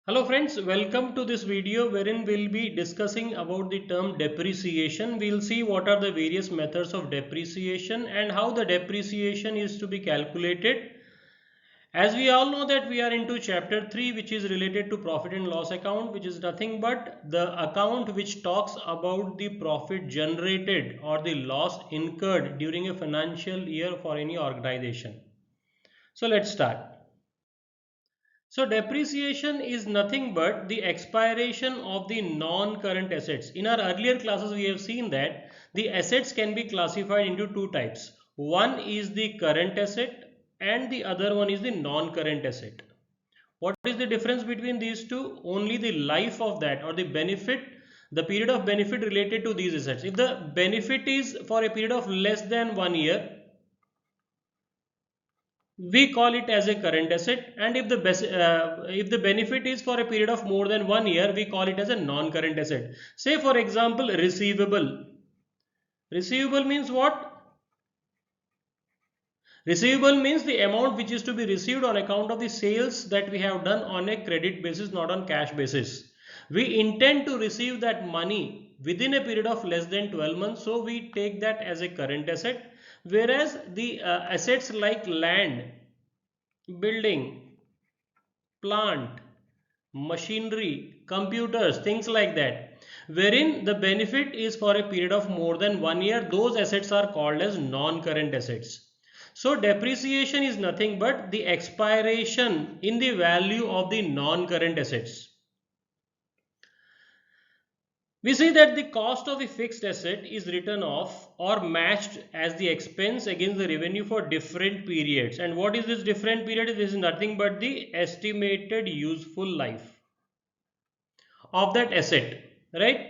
Hello friends, welcome to this video wherein we'll be discussing about the term depreciation. We'll see what are the various methods of depreciation and how the depreciation is to be calculated. As we all know that we are into chapter 3, which is related to profit and loss account, which is nothing but the account which talks about the profit generated or the loss incurred during a financial year for any organization. So let's start. So depreciation is nothing but the expiration of the non-current assets. In our earlier classes, we have seen that the assets can be classified into two types. One is the current asset and the other one is the non-current asset. What is the difference between these two? Only the life of that or the benefit, the period of benefit related to these assets. If the benefit is for a period of less than 1 year, we call it as a current asset, and if the benefit is for a period of more than 1 year, we call it as a non-current asset. Say for example, receivable means what? Receivable means the amount which is to be received on account of the sales that we have done on a credit basis, not on cash basis. We intend to receive that money within a period of less than 12 months, so we take that as a current asset. Whereas the assets like land, building, plant, machinery, computers, things like that, wherein the benefit is for a period of more than 1 year, those assets are called as non-current assets. So depreciation is nothing but the expiration in the value of the non-current assets. We see that the cost of the fixed asset is written off or matched as the expense against the revenue for different periods. And what is this different period? This is nothing but the estimated useful life of that asset, right?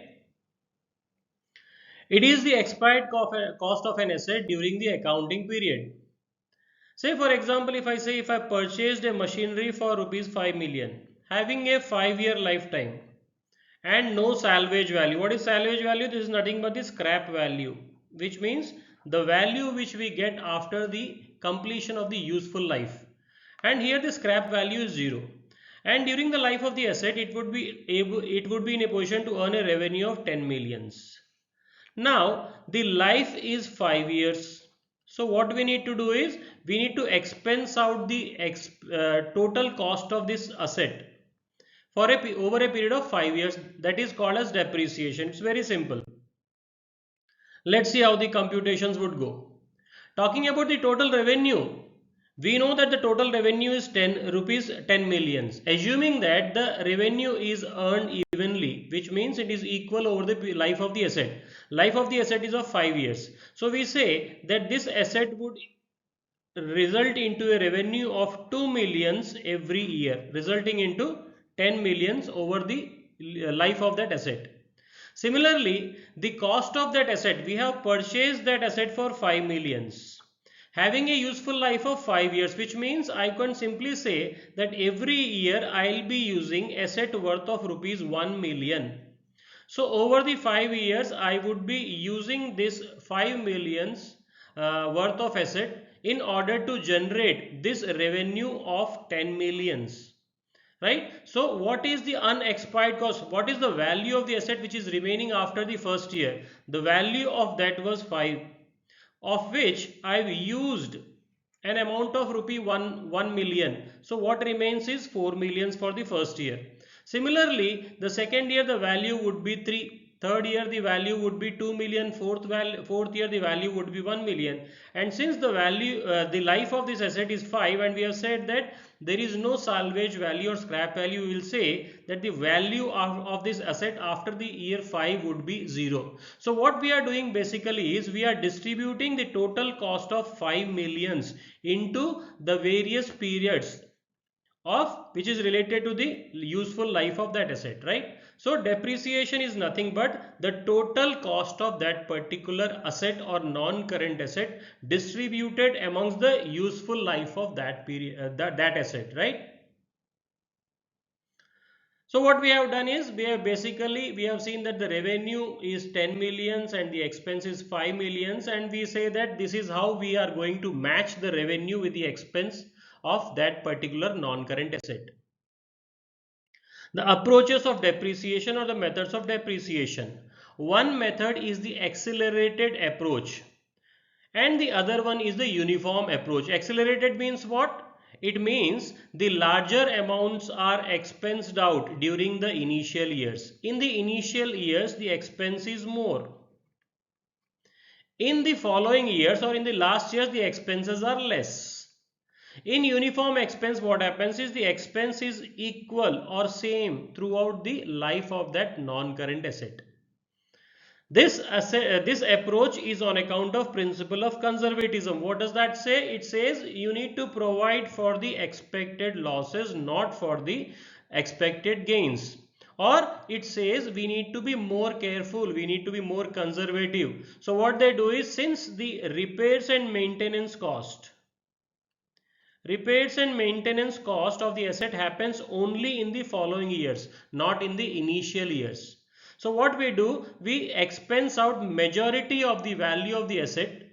It is the expired cost of an asset during the accounting period. Say for example, if I purchased a machinery for rupees 5 million, having a 5-year lifetime and no salvage value. What is salvage value? This is nothing but the scrap value, which means the value which we get after the completion of the useful life. And here the scrap value is 0. And during the life of the asset, it would be in a position to earn a revenue of 10 millions. Now the life is 5 years. So what we need to do is we need to expense out the total cost of this asset for over a period of 5 years. That is called as depreciation. It's very simple. Let's see how the computations would go. Talking about the total revenue, we know that the total revenue is 10 rupees 10 millions. Assuming that the revenue is earned evenly, which means it is equal over the life of the asset. Life of the asset is of 5 years. So we say that this asset would result into a revenue of 2 millions every year, resulting into 10 millions over the life of that asset. Similarly, the cost of that asset, we have purchased that asset for 5 millions, having a useful life of 5 years, which means I can simply say that every year I will be using asset worth of rupees 1 million. So over the 5 years I would be using this 5 millions worth of asset in order to generate this revenue of 10 millions, right? So what is the unexpired cost? What is the value of the asset which is remaining after the first year? The value of that was 5, of which I've used an amount of rupee 1 million. So what remains is 4 millions for the first year. Similarly, the second year the value would be 3. Third year the value would be 2 million. Fourth year the value would be 1 million. And since the life of this asset is 5, and we have said that there is no salvage value or scrap value, we will say that the value of this asset after the year 5 would be 0. So what we are doing basically is we are distributing the total cost of 5 millions into the various periods of which is related to the useful life of that asset, right? So depreciation is nothing but the total cost of that particular asset or non-current asset distributed amongst the useful life of that period, that asset, right? So what we have done is we have seen that the revenue is 10 millions and the expense is 5 millions, and we say that this is how we are going to match the revenue with the expense of that particular non-current asset. The approaches of depreciation or the methods of depreciation. One method is the accelerated approach and the other one is the uniform approach. Accelerated means what? It means the larger amounts are expensed out during the initial years. In the initial years, the expense is more. In the following years or in the last years, the expenses are less. In uniform expense, what happens is the expense is equal or same throughout the life of that non-current asset. This approach is on account of principle of conservatism. What does that say? It says you need to provide for the expected losses, not for the expected gains. Or it says we need to be more careful, we need to be more conservative. So what they do is, since the repairs and maintenance cost of the asset happens only in the following years, not in the initial years. So what we do, we expense out majority of the value of the asset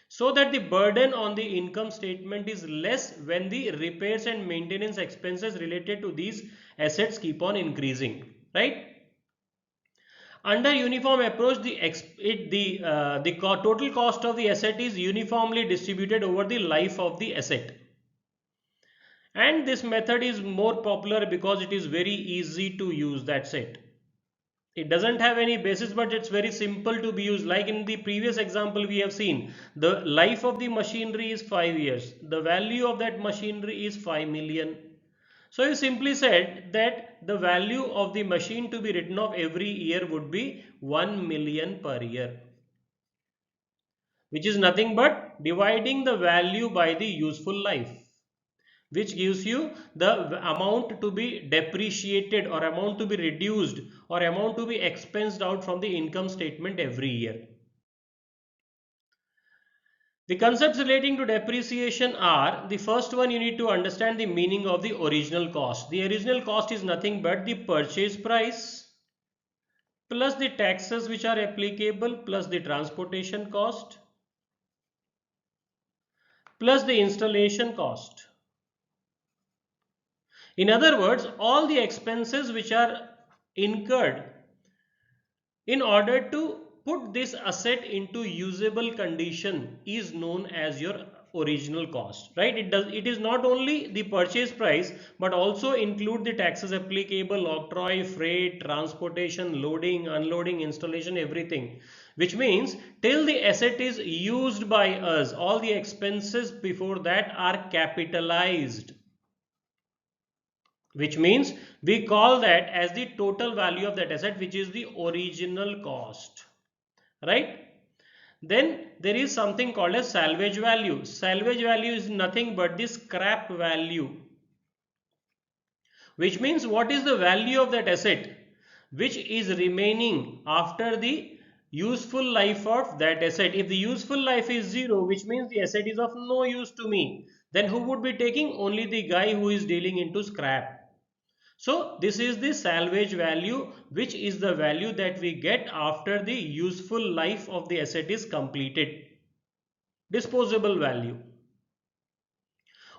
so that the burden on the income statement is less when the repairs and maintenance expenses related to these assets keep on increasing, right? Under uniform approach, the total cost of the asset is uniformly distributed over the life of the asset. And this method is more popular because it is very easy to use. That's it. It doesn't have any basis, but it's very simple to be used. Like in the previous example we have seen, the life of the machinery is 5 years. The value of that machinery is 5 million. So you simply said that the value of the machine to be written off every year would be 1 million per year, which is nothing but dividing the value by the useful life, which gives you the amount to be depreciated or amount to be reduced or amount to be expensed out from the income statement every year. The concepts relating to depreciation are, the first one, you need to understand the meaning of the original cost. The original cost is nothing but the purchase price plus the taxes which are applicable plus the transportation cost plus the installation cost. In other words, all the expenses which are incurred in order to put this asset into usable condition is known as your original cost, right? It is not only the purchase price but also include the taxes applicable, octroi, freight, transportation, loading, unloading, installation, everything, which means till the asset is used by us, all the expenses before that are capitalized, which means we call that as the total value of that asset, which is the original cost, right? Then there is something called as salvage value. Salvage value is nothing but the scrap value, which means what is the value of that asset which is remaining after the useful life of that asset. If the useful life is 0, which means the asset is of no use to me, then who would be taking? Only the guy who is dealing into scrap. So this is the salvage value, which is the value that we get after the useful life of the asset is completed. Disposable value.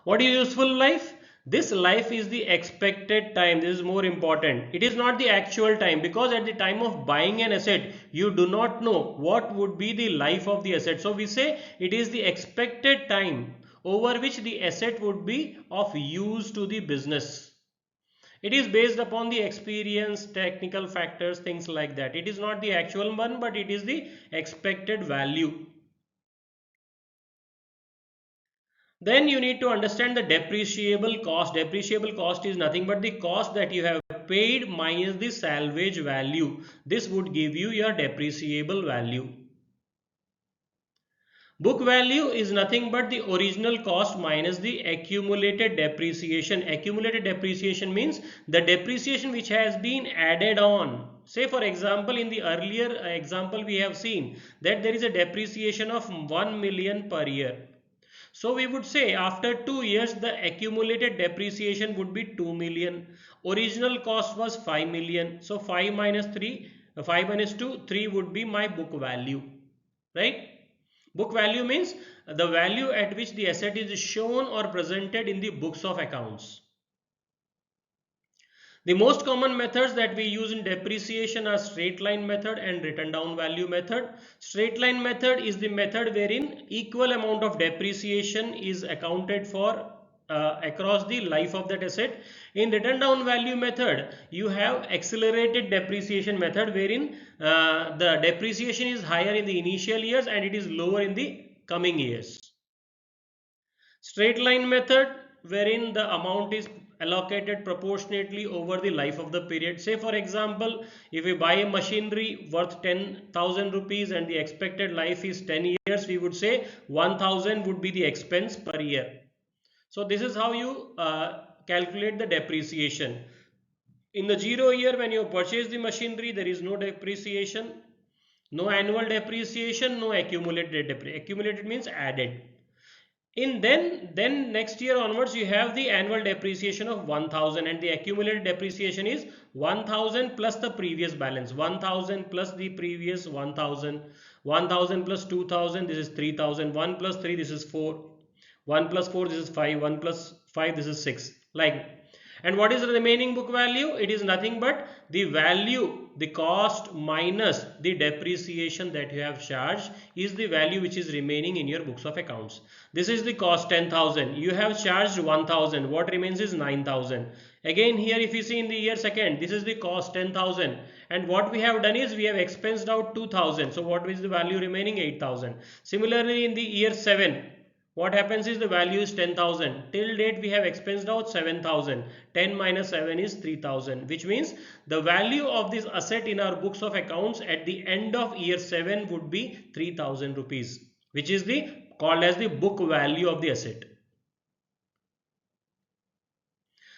What is useful life? This life is the expected time. This is more important. It is not the actual time, because at the time of buying an asset, you do not know what would be the life of the asset. So we say it is the expected time over which the asset would be of use to the business. It is based upon the experience, technical factors, things like that. It is not the actual one, but it is the expected value. Then you need to understand the depreciable cost. Depreciable cost is nothing but the cost that you have paid minus the salvage value. This would give you your depreciable value. Book value is nothing but the original cost minus the accumulated depreciation. Accumulated depreciation means the depreciation which has been added on. Say for example, in the earlier example we have seen that there is a depreciation of 1 million per year. So we would say after 2 years the accumulated depreciation would be 2 million. Original cost was 5 million. So 5 minus 3, 5 minus 2, 3 would be my book value, right? Book value means the value at which the asset is shown or presented in the books of accounts. The most common methods that we use in depreciation are straight line method and written down value method. Straight line method is the method wherein equal amount of depreciation is accounted for across the life of that asset. In written down value method, you have accelerated depreciation method wherein the depreciation is higher in the initial years and it is lower in the coming years. Straight line method wherein the amount is allocated proportionately over the life of the period. Say for example, if we buy a machinery worth 10,000 rupees and the expected life is 10 years, we would say 1,000 would be the expense per year. So this is how you calculate the depreciation. In the 0 year, when you purchase the machinery, there is no depreciation, no annual depreciation, no accumulated depreciation. Accumulated means added. In then next year onwards you have the annual depreciation of 1,000 and the accumulated depreciation is 1,000 plus the previous balance, 1,000 plus the previous 1,000, 1,000 plus 2,000, this is 3,000, 1 plus 3, this is 4, 1 plus 4, this is 5, 1 plus 5, this is 6, like. And what is the remaining book value? It is nothing but the value, the cost minus the depreciation that you have charged is the value which is remaining in your books of accounts. This is the cost 10,000. You have charged 1,000. What remains is 9,000. Again here if you see in the year second, this is the cost 10,000 and what we have done is we have expensed out 2,000. So what is the value remaining? 8,000. Similarly in the year 7, what happens is the value is 10,000. Till date we have expensed out 7,000. 10 minus 7 is 3,000, which means the value of this asset in our books of accounts at the end of year 7 would be 3,000 rupees, which is the called as the book value of the asset.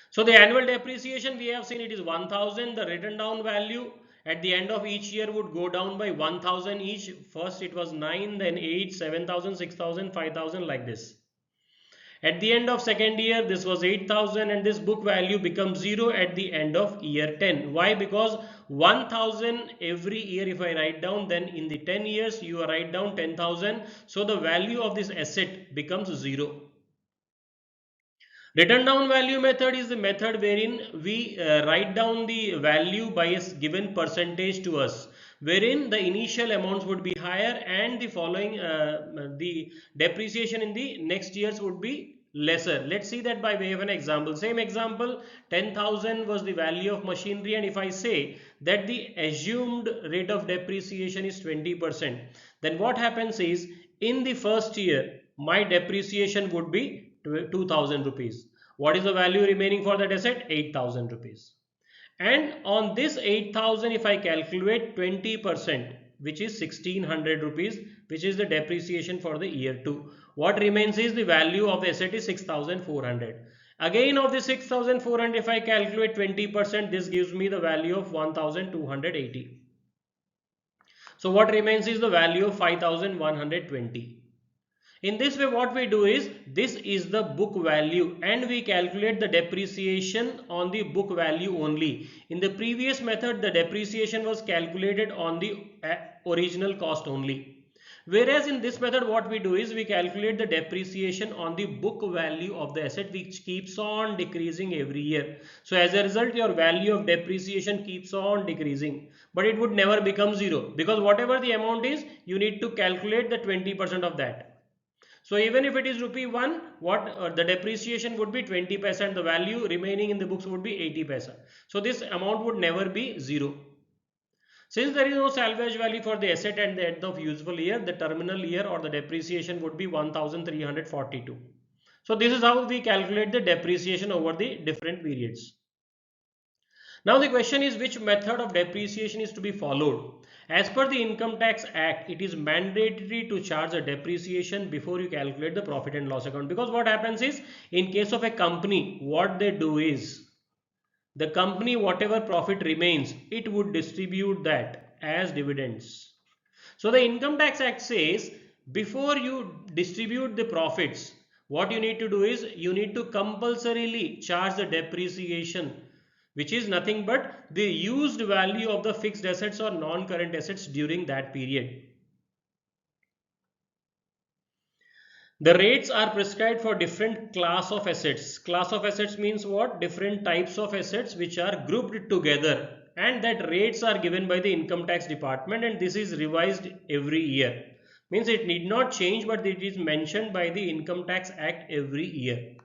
So the annual depreciation we have seen it is 1,000. The written down value at the end of each year would go down by 1,000 each. First it was 9, then 8, 7,000, 6,000, 5,000 like this. At the end of second year this was 8,000 and this book value becomes 0 at the end of year 10. Why? Because 1,000 every year if I write down, then in the 10 years you write down 10,000. So the value of this asset becomes 0. Written down value method is the method wherein we write down the value by a given percentage to us, wherein the initial amounts would be higher and the following the depreciation in the next years would be lesser. Let's see that by way of an example. Same example, 10,000 was the value of machinery and if I say that the assumed rate of depreciation is 20%, then what happens is in the first year my depreciation would be 2,000 rupees. What is the value remaining for that asset? 8,000 rupees. And on this 8,000 if I calculate 20%, which is 1,600 rupees, which is the depreciation for the year 2. What remains is the value of the asset is 6,400. Again of the 6,400 if I calculate 20%, this gives me the value of 1,280. So what remains is the value of 5,120. In this way what we do is, this is the book value and we calculate the depreciation on the book value only. In the previous method the depreciation was calculated on the original cost only. Whereas in this method what we do is we calculate the depreciation on the book value of the asset, which keeps on decreasing every year. So as a result your value of depreciation keeps on decreasing, but it would never become 0 because whatever the amount is you need to calculate the 20% of that. So even if it is rupee 1, what the depreciation would be 20 paisa and the value remaining in the books would be 80 paisa. So this amount would never be 0. Since there is no salvage value for the asset at the end of useful year, the terminal year or the depreciation would be 1,342. So this is how we calculate the depreciation over the different periods. Now the question is, which method of depreciation is to be followed? As per the Income Tax Act, it is mandatory to charge a depreciation before you calculate the profit and loss account, because what happens is, in case of a company, what they do is, the company whatever profit remains, it would distribute that as dividends. So the Income Tax Act says, before you distribute the profits, what you need to do is, you need to compulsorily charge the depreciation, which is nothing but the used value of the fixed assets or non-current assets during that period. The rates are prescribed for different class of assets. Class of assets means what? Different types of assets which are grouped together, and that rates are given by the income tax department, and this is revised every year. Means it need not change, but it is mentioned by the Income Tax Act every year.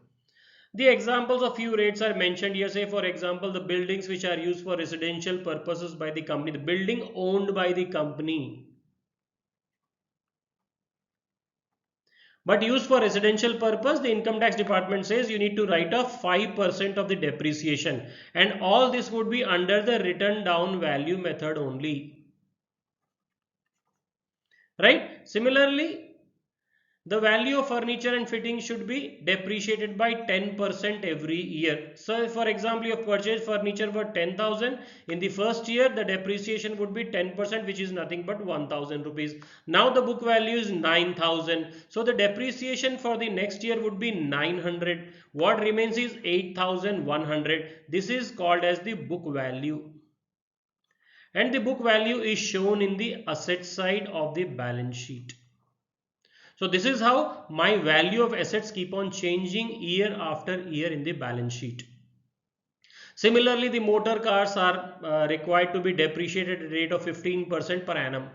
The examples of few rates are mentioned here. Say for example, the buildings which are used for residential purposes by the company, the building owned by the company, but used for residential purpose, the income tax department says you need to write off 5% of the depreciation, and all this would be under the written down value method only, right? Similarly, the value of furniture and fittings should be depreciated by 10% every year. So for example, you have purchased furniture for 10,000. In the first year, the depreciation would be 10%, which is nothing but 1,000 rupees. Now the book value is 9,000. So the depreciation for the next year would be 900. What remains is 8,100. This is called as the book value. And the book value is shown in the asset side of the balance sheet. So this is how my value of assets keep on changing year after year in the balance sheet. Similarly, the motor cars are required to be depreciated at a rate of 15% per annum.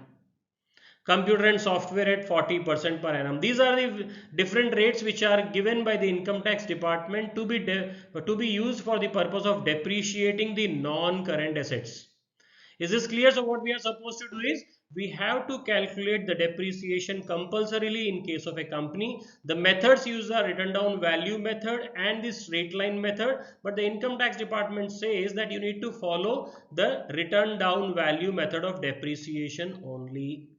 Computer and software at 40% per annum. These are the different rates which are given by the income tax department to be used for the purpose of depreciating the non-current assets. Is this clear? So what we are supposed to do is we have to calculate the depreciation compulsorily in case of a company. The methods used are written down value method and the straight line method, but the income tax department says that you need to follow the written down value method of depreciation only.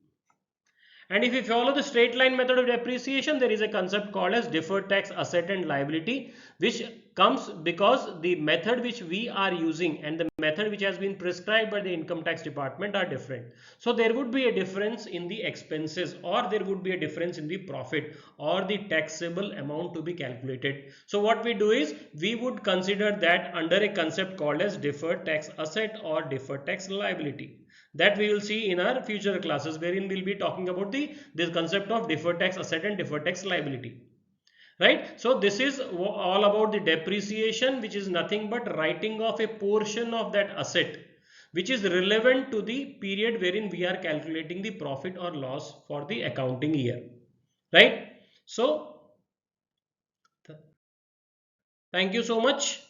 And if we follow the straight line method of depreciation, there is a concept called as deferred tax asset and liability, which comes because the method which we are using and the method which has been prescribed by the income tax department are different. So there would be a difference in the expenses, or there would be a difference in the profit or the taxable amount to be calculated. So what we do is we would consider that under a concept called as deferred tax asset or deferred tax liability. That we will see in our future classes, wherein we'll be talking about this concept of deferred tax asset and deferred tax liability, right? So this is all about the depreciation, which is nothing but writing off a portion of that asset which is relevant to the period wherein we are calculating the profit or loss for the accounting year, right? So thank you so much.